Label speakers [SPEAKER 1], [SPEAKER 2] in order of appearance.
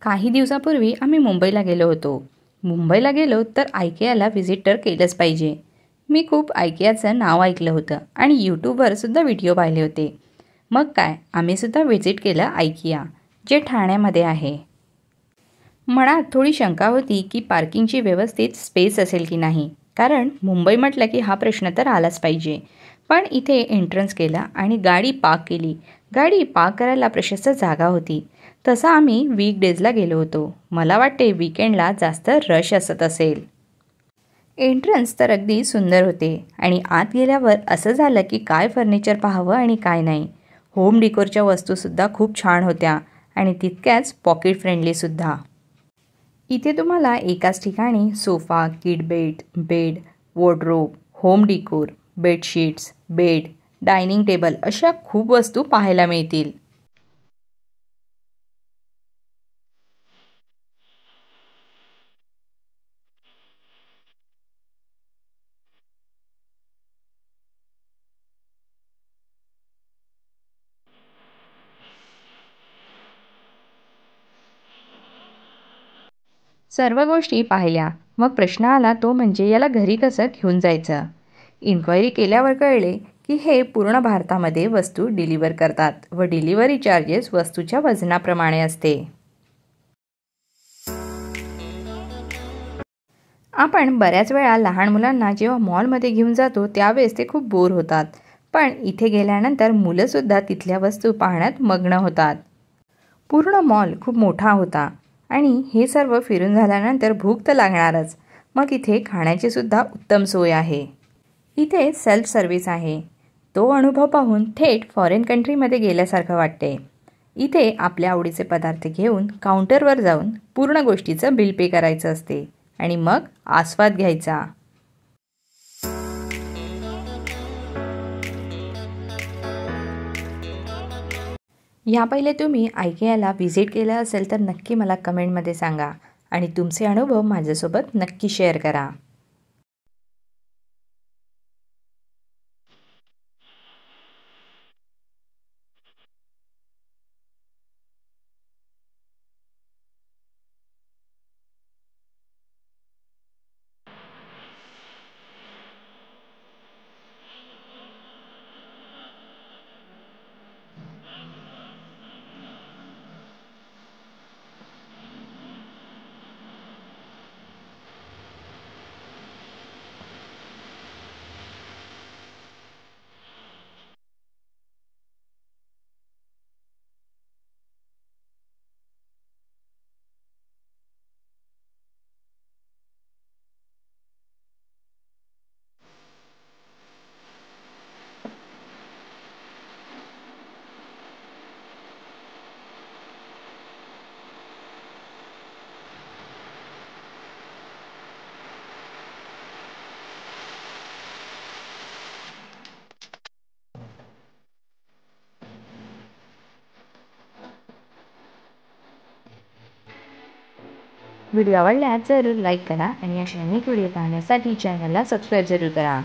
[SPEAKER 1] काही दिवसापूर्वी आम्ही मुंबईला गेलो होतो. मुंबईला गेलो तर IKEAला व्हिजिट तर केलंच पाहिजे. मी खूप IKEAचं नाव ऐकलं होतं आणि यूट्यूबवर सुद्धा व्हिडिओ पाहिले होते. मग काय, आम्ही सुद्धा व्हिजिट केलं IKEA, जे ठाण्यामध्ये आहे. मनात थोडी शंका होती की पार्किंगची व्यवस्थित स्पेस असेल की नाही, कारण मुंबई म्हटलं की हा प्रश्न तर आलाच पाहिजे. पण इथे एंट्रन्स केला आणि गाडी पार्क केली. गाडी पार्क करायला प्रशस्त जागा होती. तसं आम्ही वीकडेजला गेलो होतो. मला वाटते वीकेंडला जास्त रश असत असेल. एंट्रन्स तर अगदी सुंदर होते आणि आत गेल्यावर असं झालं की काय फर्निचर पाहावं आणि काय नाही. होम डेकोरच्या वस्तूसुद्धा खूप छान होत्या आणि तितक्याच पॉकेट फ्रेंडलीसुद्धा. इथे तुम्हाला एकाच ठिकाणी sofa, kid bed, wardrobe, home decor, bedsheets, bed, dining table अशा खूप वस्तू पाहायला मिळतील. सर्व गोष्टी पाहिल्या. मग प्रश्न आला तो म्हणजे याला घरी कसं घेऊन जायचं. इन्क्वायरी केल्यावर कळले की हे पूर्ण भारतामध्ये वस्तू डिलिव्हर करतात व डिलिव्हरी चार्जेस वस्तूच्या वजनाप्रमाणे असते. आपण बऱ्याच वेळा लहान मुलांना जेव्हा मॉलमध्ये घेऊन जातो त्यावेळेस ते खूप बोर होतात. पण इथे गेल्यानंतर मुलंसुद्धा तिथल्या वस्तू पाहण्यात मग्न होतात. पूर्ण मॉल खूप मोठा होता आणि हे सर्व फिरून झाल्यानंतर भूक तर लागणारच. मग इथे खाण्याची सुद्धा उत्तम सोय आहे. इथे सेल्फ सर्व्हिस आहे. तो अनुभव पाहून थेट फॉरेन कंट्रीमध्ये गेल्यासारखं वाटते. इथे आपल्या आवडीचे पदार्थ घेऊन काउंटरवर जाऊन पूर्ण गोष्टीचं बिल पे करायचं असते आणि मग आस्वाद घ्यायचा. या पहिले तुम्ही IKEAला व्हिजिट केलं असेल तर नक्की मला कमेंटमध्ये सांगा आणि तुमचे अनुभव माझ्यासोबत नक्की शेअर करा. व्हिडिओ आवडल्यास जरूर लाईक करा आणि अशा अनेक व्हिडिओ पाहण्यासाठी चॅनलला सबस्क्राईब जरूर करा.